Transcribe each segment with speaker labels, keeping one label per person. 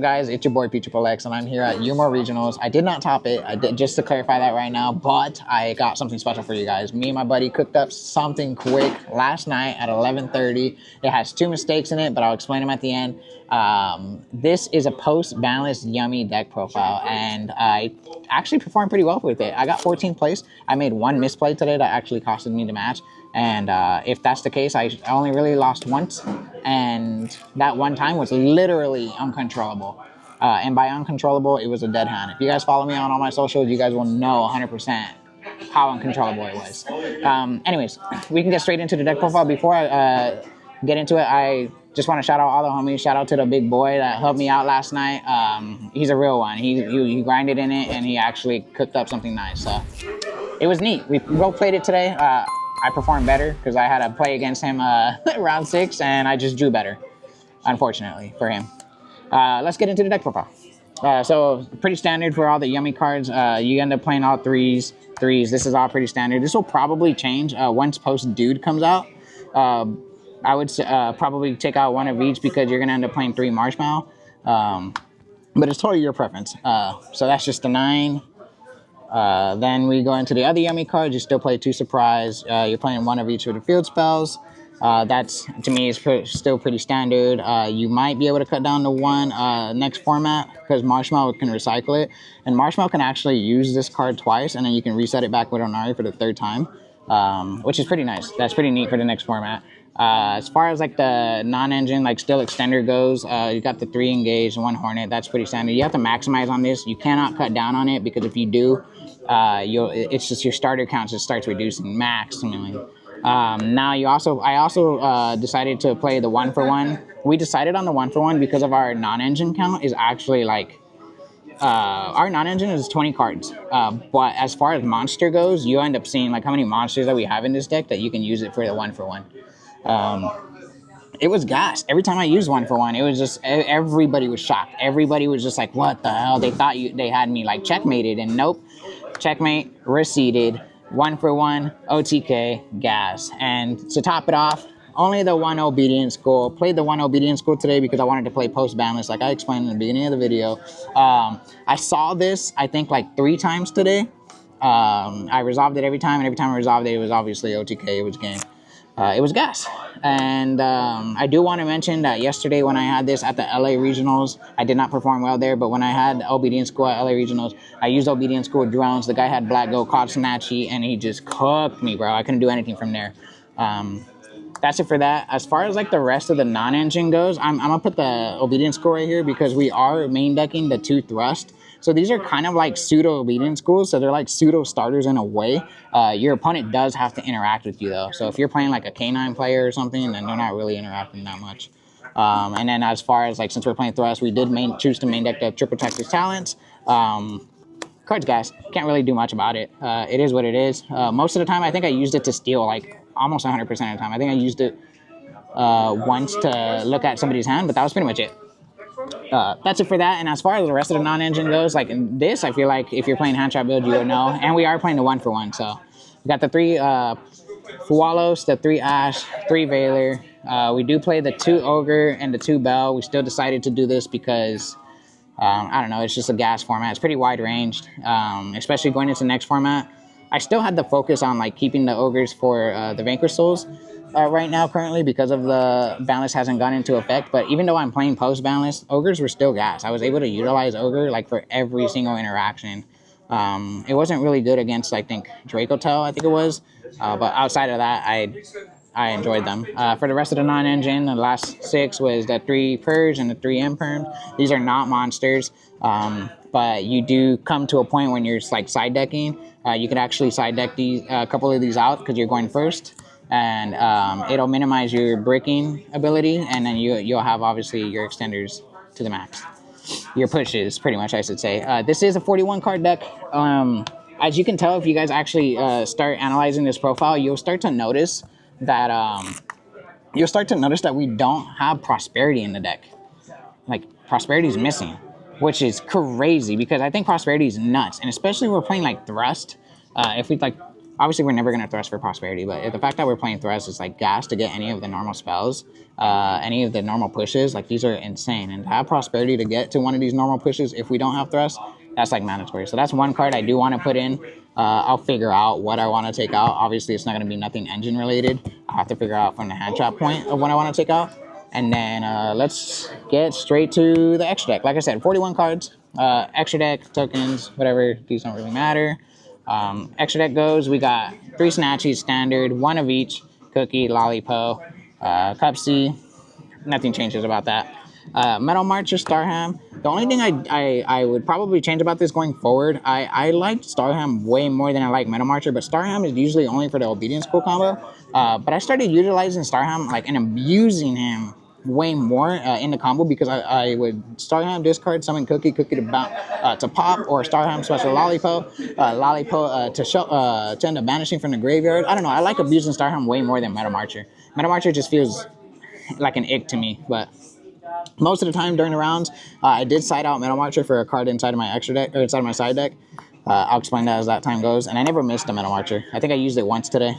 Speaker 1: up, guys? It's your boy Pxxxnda, and I'm here at UMO Regionals. I did not top it. I did, just to clarify that right now, but I got something special for you guys. Me and my buddy cooked up something quick last night at 11:30. It has 2 mistakes in it, but I'll explain them at the end. This is a post-BANLIST yummy deck profile, and I actually performed pretty well with it. I got 14th place. I made 1 misplay today that actually costed me the match. And if that's the case, I only really lost once, and that one time was literally uncontrollable. And by uncontrollable, it was a dead hand. If you guys follow me on all my socials, you guys will know 100% how uncontrollable it was. Anyways, we can get straight into the deck profile. Before I get into it, I just want to shout out all the homies. Shout out to the big boy that helped me out last night. He's a real one. He grinded in it, and he actually cooked up something nice. So it was neat. We role played it today. I performed better because I had to play against him round 6, and I just drew better, unfortunately, for him. Let's get into the deck profile. So pretty standard for all the yummy cards. You end up playing all threes. This is all pretty standard. This will probably change once Post Dude comes out. I would probably take out 1 of each because you're going to end up playing 3 Marshmallow. But it's totally your preference. So that's just the 9. Then we go into the other yummy cards. You still play 2 Surprise. You're playing 1 of each of the field spells. That's, to me, is still pretty standard. You might be able to cut down to 1 next format because Marshmallow can recycle it. And Marshmallow can actually use this card twice, and then you can reset it back with Onari for the 3rd time, which is pretty nice. That's pretty neat for the next format. As far as like the non-engine, like still extender goes, you got the 3 engaged, 1 Hornet. That's pretty standard. You have to maximize on this. You cannot cut down on it because if you do, it's just your starter count just starts reducing maximally. Now I also decided to play the 1-for-1. We decided on the 1-for-1 because of our non-engine count is actually like our non-engine is 20 cards. But as far as monster goes, you end up seeing like how many monsters that we have in this deck that you can use it for the 1-for-1. It was gas. Every time I used 1-for-1, it was just everybody was shocked. Everybody was just like, "What the hell?" They thought they had me like checkmated, and nope, checkmate, reseated, 1-for-1, OTK, gas. And to top it off, only the 1 obedience school. Played the 1 obedience school today because I wanted to play post BANLIST, like I explained in the beginning of the video. I saw this I think like 3 times today. I resolved it every time, and every time I resolved it, it was obviously OTK. It was game. It was gas. And I do want to mention that yesterday when I had this at the LA Regionals, I did not perform well there, but when I had Obedience School at LA Regionals, I used Obedience School drones. The guy had Black Gold, caught Snatchy, and he just cooked me, bro. I couldn't do anything from there. That's it for that. As far as like the rest of the non-engine goes, I'm going to put the Obedience School right here because we are main decking the 2 Thrust. So these are kind of like pseudo-obedience schools, so they're like pseudo-starters in a way. Your opponent does have to interact with you, though. So if you're playing like a K9 player or something, then they're not really interacting that much. And then as far as like, since we're playing Thrust, we did choose to main deck the Triple Texas Talents. Cards, guys, can't really do much about it. It is what it is. Most of the time, I think I used it to steal like almost 100% of the time. I think I used it once to look at somebody's hand, but that was pretty much it. That's it for that. And as far as the rest of the non-engine goes, like in this, I feel like if you're playing hand trap build, you would know. And we are playing the 1-for-1. So we got the 3 Fualos, the 3 Ash, 3 Veiler. We do play the 2 Ogre and the 2 Bell. We still decided to do this because I don't know, it's just a gas format. It's pretty wide ranged, especially going into the next format. I still had the focus on like keeping the Ogres for the Vanquish Souls right now currently because of the BANLIST hasn't gone into effect. But even though I'm playing post BANLIST, Ogres were still gas. I was able to utilize Ogre like for every single interaction. It wasn't really good against, I think, Dracotel, I think it was. But outside of that, I enjoyed them. For the rest of the non-engine, the last 6 was the 3 Purge and the 3 Imperm. These are not monsters, but you do come to a point when you're like side decking. You can actually side deck these, a couple of these out because you're going first, and it'll minimize your breaking ability, and then you'll have obviously your extenders to the max. Your pushes, pretty much, I should say. This is a 41 card deck. As you can tell, if you guys actually start analyzing this profile, you'll start to notice that we don't have Prosperity in the deck. Like, Prosperity is missing, which is crazy because I think Prosperity is nuts, and especially when we're playing like Thrust. If we like Obviously, we're never going to thrust for prosperity, but the fact that we're playing thrust is like gas to get any of the normal spells, any of the normal pushes. Like, these are insane. And to have prosperity to get to one of these normal pushes if we don't have thrust, that's like mandatory. So that's one card I do want to put in. I'll figure out what I want to take out. Obviously, it's not going to be nothing engine related. I have to figure out from the hand trap point of what I want to take out. And then let's get straight to the extra deck. Like I said, 41 cards, extra deck, tokens, whatever. These don't really matter. Extra deck goes, we got 3 Snatchies standard, 1 of each, Cookie, Lollipo, Cupsy. Nothing changes about that. Metal Marcher, Starham. The only thing I would probably change about this going forward, I like Starham way more than I like Metal Marcher, but Starham is usually only for the Obedience School combo. But I started utilizing Starham like and abusing him way more in the combo because I would Starham discard, summon Cookie, Cookie to pop, or Starham special Lollipo, to end up banishing from the graveyard. I don't know. I like abusing Starham way more than Metal Marcher. Metal Marcher just feels like an ick to me, but most of the time during the rounds, I did side out Metal Marcher for a card inside of my extra deck or inside of my side deck. I'll explain that as that time goes, and I never missed a Metal Marcher. I think I used it once today.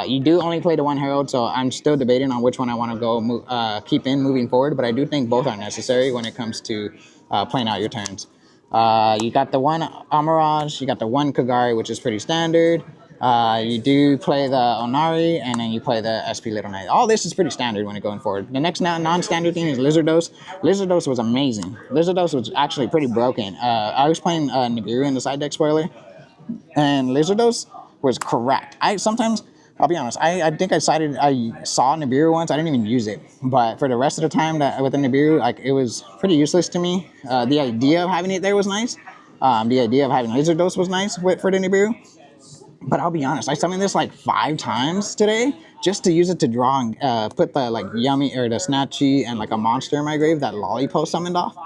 Speaker 1: You do only play the 1 Herald, so I'm still debating on which one I want to go keep in moving forward, but I do think both are necessary when it comes to playing out your turns. You got the 1 Amaraj, you got the 1 Kagari, which is pretty standard. You do play the Onari, and then you play the SP Little Knight. All this is pretty standard when you're going forward. The next non-standard thing is Lizardos. Lizardos was amazing. Lizardos was actually pretty broken. I was playing Nibiru in the side deck spoiler, and Lizardos was correct. I'll be honest, I think I saw Nibiru once. I didn't even use it. But for the rest of the time with the Nibiru, like, it was pretty useless to me. The idea of having it there was nice. The idea of having Lizardos was nice for the Nibiru. But I'll be honest, I summoned this like 5 times today just to use it to draw and put the like Yummy or the Snatchy and like a monster in my grave that Lollipo summoned off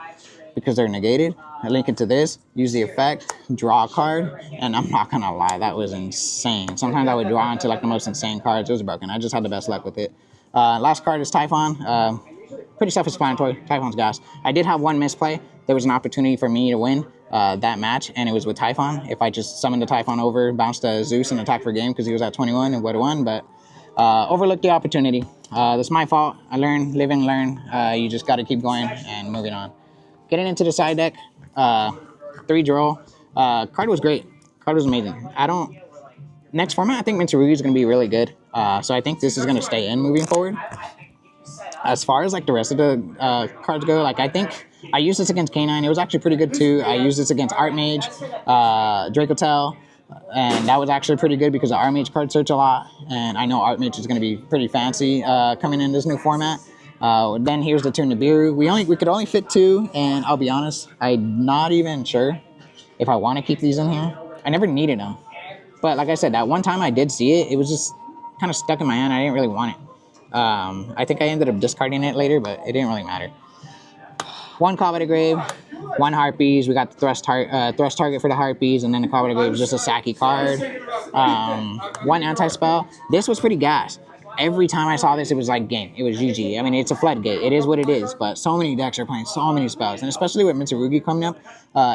Speaker 1: because they're negated. I link it to this, use the effect, draw a card, and I'm not gonna lie, that was insane. Sometimes I would draw into like the most insane cards. It was broken. I just had the best luck with it. Last card is Typhon. Pretty self-explanatory. Typhon's gas. I did have 1 misplay. There was an opportunity for me to win that match, and it was with Typhon. If I just summoned the Typhon over, bounced a Zeus, and attacked for game because he was at 21 and would have won, but overlooked the opportunity. That's my fault. I learn, live and learn. You just got to keep going and moving on. Getting into the side deck, 3 draw. Card was great. Card was amazing. Next format, I think Mitsurugi is going to be really good. So I think this is going to stay in moving forward. As far as like the rest of the cards go, like I think I used this against K9. It was actually pretty good too. I used this against Archmage, Dracotel, and that was actually pretty good because the Archmage card search a lot. And I know Archmage is going to be pretty fancy coming in this new format. Then here's the 2 Nibiru. We could only fit 2, and I'll be honest, I'm not even sure if I want to keep these in here. I never needed them, but like I said, that one time I did see it. It was just kind of stuck in my hand. I didn't really want it. I think I ended up discarding it later, but it didn't really matter. 1 Call by the Grave, 1 Harpies. We got the thrust target for the Harpies, and then the Call by the Grave is just a Saki card. 1 anti-spell. This was pretty gas. Every time I saw this, it was like game. It was GG. I mean, it's a floodgate. It is what it is, but so many decks are playing so many spells, and especially with Mitsurugi coming up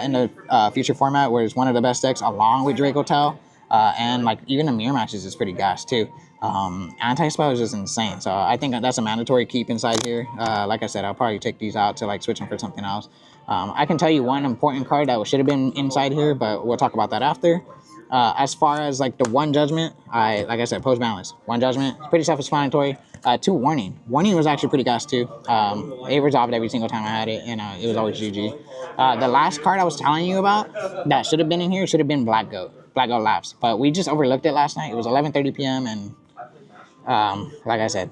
Speaker 1: in the future format, where it's one of the best decks along with Dracotel, and like even the mirror matches is pretty gas too. Anti-spell is just insane, so I think that's a mandatory keep inside here. Like I said, I'll probably take these out to like switch them for something else. I can tell you 1 important card that should have been inside here, but we'll talk about that after. As far as like the 1 Judgment, like I said, post balance. 1 Judgment, pretty self-explanatory. 2 Warning. Warning was actually pretty gas too. It resolved every single time I had it, and it was always GG. The last card I was telling you about that should have been in here should have been Black Goat. Black Goat Laughs, but we just overlooked it last night. It was 11:30 p.m. and like I said,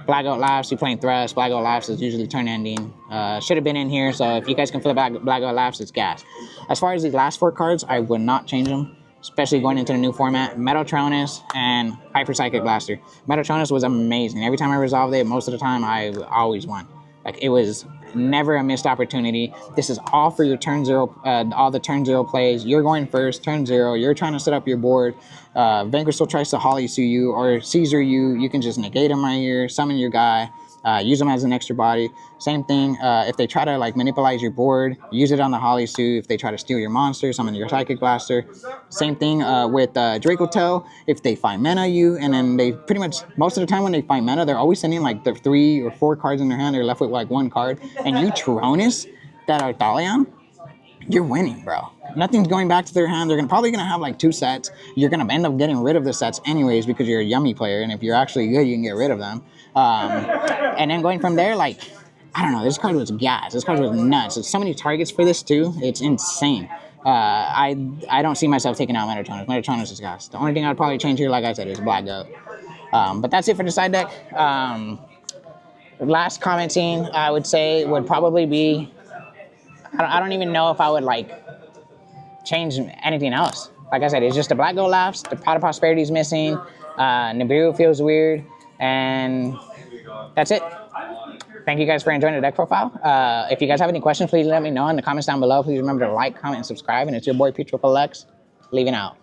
Speaker 1: Black Goat Laughs, you're playing Thrust. Black Goat Laughs is usually turn ending. Should have been in here, so if you guys can flip back Black Goat Laughs, it's gas. As far as these last 4 cards, I would not change them, especially going into the new format. Metatronus and Hyper Psychic Blaster. Metatronus was amazing. Every time I resolved it, most of the time, I always won. Like, it was never a missed opportunity. This is all for your turn 0, all the turn 0 plays. You're going first, turn 0. You're trying to set up your board. Vanquistal tries to Holly Sue you or Caesar you. You can just negate him right here, summon your guy, use them as an extra body. Same thing, if they try to like manipulate your board, use it on the Holly suit. If they try to steal your monster, summon your Psychic Blaster. Same thing with Draco Tail. If they find mana you, and then they pretty much, most of the time when they find mana, they're always sending like the 3 or 4 cards in their hand. They're left with like 1 card. And you Tronus that Arthalion, you're winning, bro. Nothing's going back to their hand. They're probably going to have like 2 sets. You're going to end up getting rid of the sets anyways because you're a yummy player. And if you're actually good, you can get rid of them. And then going from there, like, I don't know. This card was gas. This card was nuts. There's so many targets for this too. It's insane. I don't see myself taking out Metatronus. Metatronus is gas. The only thing I'd probably change here, like I said, is Black Goat. But that's it for the side deck. Last commenting, I would say, would probably be... I don't even know if I would, like, change anything else. Like I said, it's just the Black Gold Laughs, the Pot of Prosperity is missing, Nibiru feels weird, and that's it. Thank you guys for enjoying the deck profile. If you guys have any questions, please let me know in the comments down below. Please remember to like, comment, and subscribe, and it's your boy Pxxxnda, leaving out.